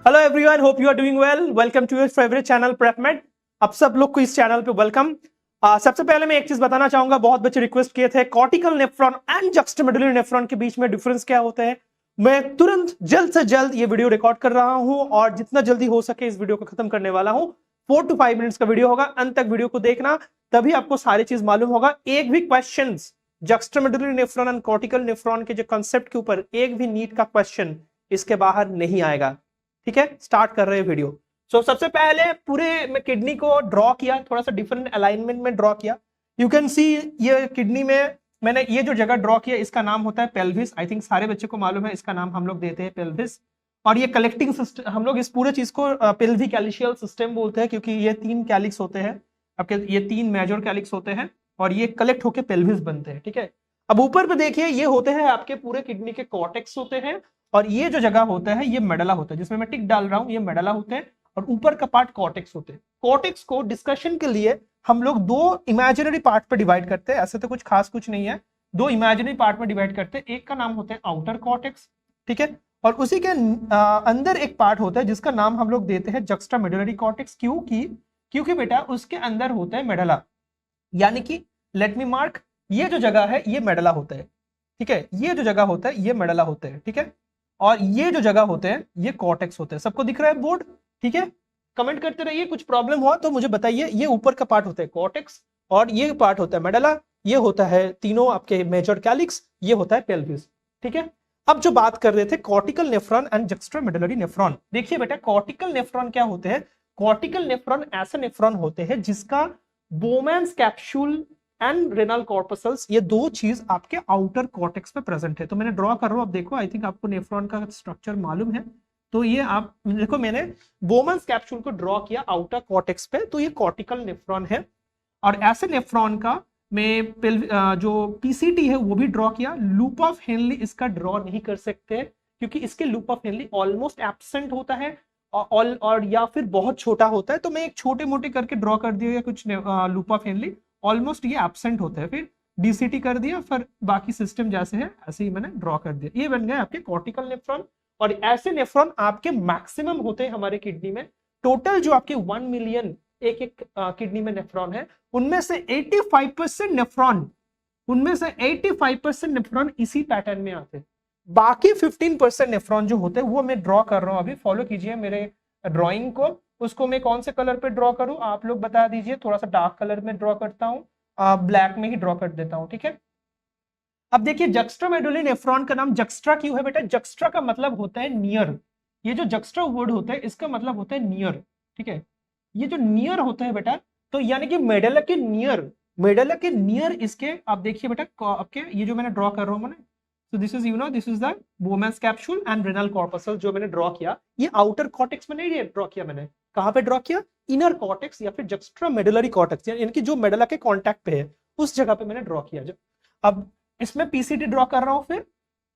Hello everyone, hope you are doing well. Welcome to your favourite channel PrepMade. आप सब लोग को इस चैनल पे वेलकम। सबसे पहले मैं एक चीज बताना चाहूंगा, बहुत बच्चे रिक्वेस्ट किए थे कॉर्टिकल नेफ्रॉन एंड जक्स्टामेडुलरी नेफ्रॉन के बीच में डिफरेंस क्या होता है। मैं तुरंत जल्द से जल्द ये वीडियो रिकॉर्ड कर रहा हूं और जितना जल्दी हो सके इस वीडियो को खत्म करने वाला हूं। 4 to 5 मिनट्स का वीडियो होगा, अंत तक वीडियो को देखना, तभी आपको सारी चीज मालूम होगा। एक भी question juxtamedullary nephron and cortical nephron के जो कंसेप्ट के ऊपर एक भी नीट का क्वेश्चन इसके बाहर नहीं आएगा। ठीक है, स्टार्ट कर रहे हैं वीडियो। सबसे पहले पूरे मैं किडनी को ड्रॉ किया, थोड़ा सा डिफरेंट अलाइनमेंट में ड्रॉ किया। यू कैन सी ये किडनी में मैंने ये जो जगह ड्रॉ किया इसका नाम होता है पेल्विस। आई थिंक सारे बच्चों को मालूम है, इसका नाम हम लोग देते हैं पेल्विस। और ये कलेक्टिंग सिस्टम, हम लोग इस पूरे चीज को पेल्विक कैल्शियल सिस्टम बोलते हैं, क्योंकि ये 3 कैलिक्स होते हैं आपके, ये 3 मेजर कैलिक्स होते हैं और ये कलेक्ट होकर पेल्विस बनते हैं। ठीक है, अब ऊपर पे देखिए ये होते हैं आपके पूरे किडनी के कॉर्टेक्स होते हैं, और ये जो जगह होता है ये मेडला होता है, जिसमें मैं टिक डाल रहा हूं, ये मेडला होते हैं, और ऊपर का पार्ट कॉर्टेक्स होते हैं। कॉर्टेक्स को डिस्कशन के लिए हम लोग 2 इमेजिनरी पार्ट पर डिवाइड करते हैं। ऐसे तो कुछ खास कुछ नहीं है, 2 इमेजिनरी पार्ट में डिवाइड करते हैं। एक का नाम होता है आउटर कॉर्टेक्स, ठीक है, और उसी के अंदर एक पार्ट होता है जिसका नाम हम लोग देते हैं जक्स्टामेडुलरी कॉर्टेक्स। क्योंकि बेटा उसके अंदर होता है मेडला, यानी कि लेट मी मार्क, ये जो जगह है ये मेडला होता है। ठीक है, ये जो जगह होता है ये मेडला होता है। ठीक है, और ये जो जगह होते हैं ये कॉर्टेक्स होते हैं। सबको दिख रहा है बोर्ड? ठीक है, कमेंट करते रहिए, कुछ प्रॉब्लम हुआ तो मुझे बताइए। ये ऊपर का पार्ट होता है कॉर्टेक्स, और ये पार्ट होता है मेडला, ये होता है तीनों आपके मेजर कैलिक्स, ये होता है पेल्विस। ठीक है, अब जो बात कर रहे थे कॉर्टिकल नेफ्रॉन एंड जक्स्टामेडुलरी नेफ्रॉन, देखिए बेटा कॉर्टिकल नेफ्रॉन क्या होते हैं। कॉर्टिकल नेफ्रॉन ऐसे नेफ्रॉन होते हैं जिसका Bowman's capsule and renal corpuscles, ये 2 चीज आपके आउटर कॉर्टेक्स पे प्रेजेंट है। तो मैंने ड्रॉ कर रहा हूं, अब देखो, आई थिंक आपको नेफ्रॉन का स्ट्रक्चर मालूम है। तो ये आप देखो, मैंने बोमेन्स कैप्सूल को ड्रॉ किया आउटर कॉर्टेक्स पे, तो ये कॉर्टिकल नेफ्रॉन है। और ऐसे नेफ्रॉन का मैं जो पीसीटी है वो भी ड्रॉ किया। लूप ऑफ हेनली इसका ड्रॉ नहीं कर सकते, क्योंकि इसके loop of Henley almost absent होता है और या फिर बहुत छोटा होता है। तो मैं एक छोटे मोटे करके ड्रॉ कर दिया कुछ लूप ऑफ हेनली, ऑलमोस्ट ये एब्सेंट होता है, फिर डीसीटी कर दिया, फिर बाकी सिस्टम जैसे है ऐसे ही मैंने ड्रॉ कर दिया। ये बन गए आपके कॉर्टिकल नेफ्रॉन। और ऐसे नेफ्रॉन आपके मैक्सिमम होते हैं हमारे किडनी में। टोटल जो आपके 1 मिलियन एक किडनी में नेफ्रॉन है, उनमें से 85% नेफ्रॉन इसी पैटर्न में आते हैं। बाकी 15% नेफ्रॉन जो होते हैं वो मैं ड्रॉ कर रहा हूं अभी। फॉलो कीजिए मेरे ड्रॉइंग को। उसको मैं कौन से कलर पे ड्रॉ करूं आप लोग बता दीजिए। थोड़ा सा डार्क कलर में ड्रॉ करता हूं, ब्लैक में ही ड्रॉ कर देता हूं। ठीक है, अब देखिए जक्स्टामेडुलरी नेफ्रॉन का नाम जक्स्ट्रा क्यों है बेटा? जक्स्ट्रा का मतलब होता है नियर। ये जो जक्स्ट्रा वर्ड होता है इसका मतलब होता है नियर। ठीक है, ये जो नियर होता है बेटा, तो यानी कि मेडला के नियर इसके, आप देखिए बेटा आपके ये जो मैंने ड्रॉ कर रहा हूं मैंने, so this is this is the Bowman's capsule and renal corpuscle जो मैंने ड्रॉ किया। ये आउटर कॉर्टेक्स में नहीं ड्रॉ किया मैंने, कहां पे ड्रॉ किया? इनर कॉर्टेक्स या फिर जक्स्ट्रामेडुलरी कॉर्टेक्स, यानी कि जो मेडला के कांटेक्ट पे है उस जगह पे मैंने ड्रॉ किया। अब इसमें पीसीटी ड्रॉ कर रहा हूं फिर,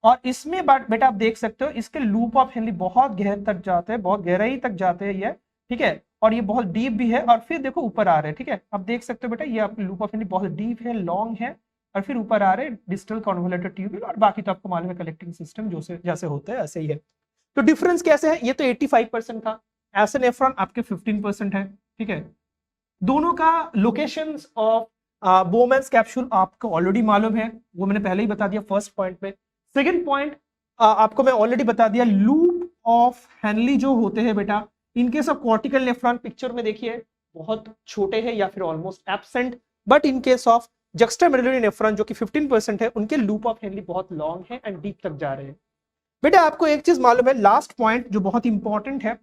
और इसमें बेटा आप देख सकते हो इसके लूप ऑफ हेनली बहुत गहरे तक जाते हैं, बहुत गहराई तक जाते हैं ये। ठीक है, और ये बहुत डीप भी है, और फिर देखो ऊपर आ रहे हैं। ठीक है, आप देख सकते हो बेटा ये आपके लूप ऑफ हेनली बहुत डीप है, लॉन्ग है, और फिर ऊपर आ रहे डिस्टल कॉन्वोल्यूटेड ट्यूब्यूल, और बाकी तो आपको मालूम है कलेक्टिंग सिस्टम जैसे होता है ऐसे ही है। तो डिफरेंस कैसे है? ये तो 85% था, ऐसे नेफ्रॉन आपके 15% है। ठीक है, दोनों का लोकेशंस ऑफ बोमेन्स कैप्सूल आपको ऑलरेडी मालूम है, वो मैंने पहले ही बता दिया फर्स्ट पॉइंट में। सेकंड पॉइंट आपको मैं ऑलरेडी बता दिया, लूप ऑफ हेनली जो होते हैं बेटा, इनके सब कॉर्टिकल नेफ्रॉन पिक्चर में देखिए बहुत छोटे हैं या फिर almost absent, but in case of juxtamedullary nephron जो कि 15% है, उनके लूप ऑफ हेनली बहुत लॉन्ग है एंड डीप तक जा रहे हैं। बेटा आपको एक चीज मालूम है, लास्ट पॉइंट जो बहुत इंपॉर्टेंट है,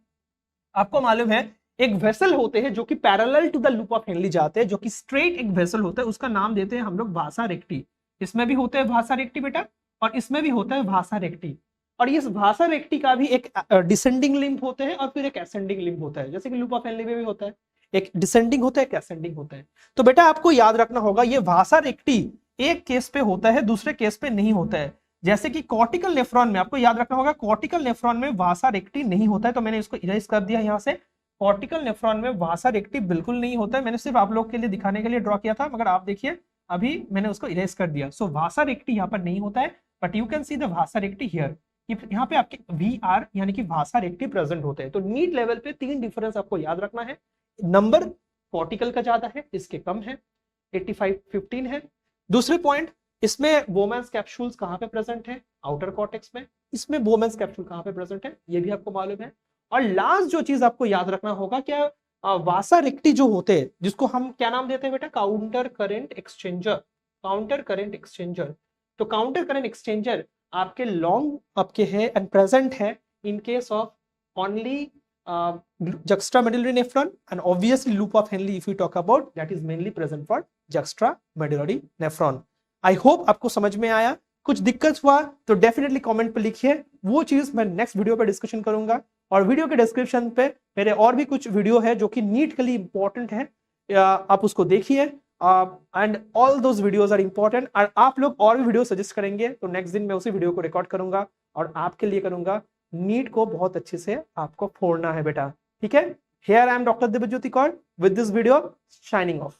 आपको मालूम है एक वेसल होते हैं जो कि parallel to the loop of Henle जाते हैं, जो कि स्ट्रेट एक वेसल होता है, उसका नाम देते हैं हम लोग वासा रेक्टी। इसमें भी होता है वासा रेक्टी बेटा, और इसमें भी होता है वासा रेक्टी। और इस वासा रेक्टी का भी एक डिसेंडिंग लिम्ब होते हैं और फिर एक एसेंडिंग लिम्ब होता है, जैसे कि लूप ऑफ हेनली में भी होता है, एक डिसेंडिंग होता है, एक एसेंडिंग होता है। तो बेटा आपको याद रखना होगा ये वासा रेक्टी एक केस पे होता है, दूसरे केस पे नहीं होता है। जैसे कि कॉर्टिकल नेफ्रॉन में आपको याद रखना होगा, कॉर्टिकल नेफ्रॉन में वासा रेक्टी नहीं होता है, तो मैंने इसको इरेज कर दिया यहाँ से। कॉर्टिकल नेफ्रॉन में वासा रेक्टी बिल्कुल नहीं होता है, मैंने सिर्फ आप लोग के लिए दिखाने के लिए ड्रॉ किया था, मगर आप देखिए अभी मैंने उसको इरेज कर दिया। सो वासा रेक्टी यहाँ पर नहीं होता है, but you can see the Vasa recti here. यहाँ पे आपके VR यानी कि भाषा रेक्टी प्रेजेंट होते हैं। तो नीट लेवल पे 3 डिफरेंस आपको याद रखना है। नंबर कॉर्टिकल का ज्यादा है, इसके कम है, 85-15 है। दूसरे पॉइंट, इसमें बोमेंस कैप्सूल्स कहाँ पे प्रेजेंट है? आउटर कॉर्टेक्स में। इसमें बोमेंस कैप्सूल कहाँ पे प्रेजेंट है? ये भी आपको मालूम है। और लास्ट जो चीज आपको याद रखना होगा, क्या वासा रिक्टी जो होते हैं, जिसको हम क्या नाम देते हैं बेटा? Counter current exchanger. Counter current exchanger. तो काउंटर करेंट एक्सचेंजर आपके लॉन्ग आपके है एंड प्रेजेंट है इन case of only juxtamedullary nephron, and obviously loop of Henle if we talk about, that is mainly present for juxtamedullary nephron. I hope आपको समझ में आया। कुछ दिक्कत हुआ तो डेफिनेटली कमेंट पे लिखिए, वो चीज मैं नेक्स्ट वीडियो पे डिस्कशन करूंगा। और वीडियो के डिस्क्रिप्शन पे मेरे और भी कुछ वीडियो है जो कि नीट के लिए इंपॉर्टेंट है, आप उसको देखिए। And all those videos are important. और आप लोग और भी वीडियो सजेस्ट करेंगे तो नेक्स्ट दिन मैं उसी वीडियो को रिकॉर्ड करूंगा और आपके लिए करूंगा। नीट को बहुत अच्छे से आपको फोड़ना है बेटा, ठीक है। Here I am doctor Divyajyoti Kaur with this video, shining of.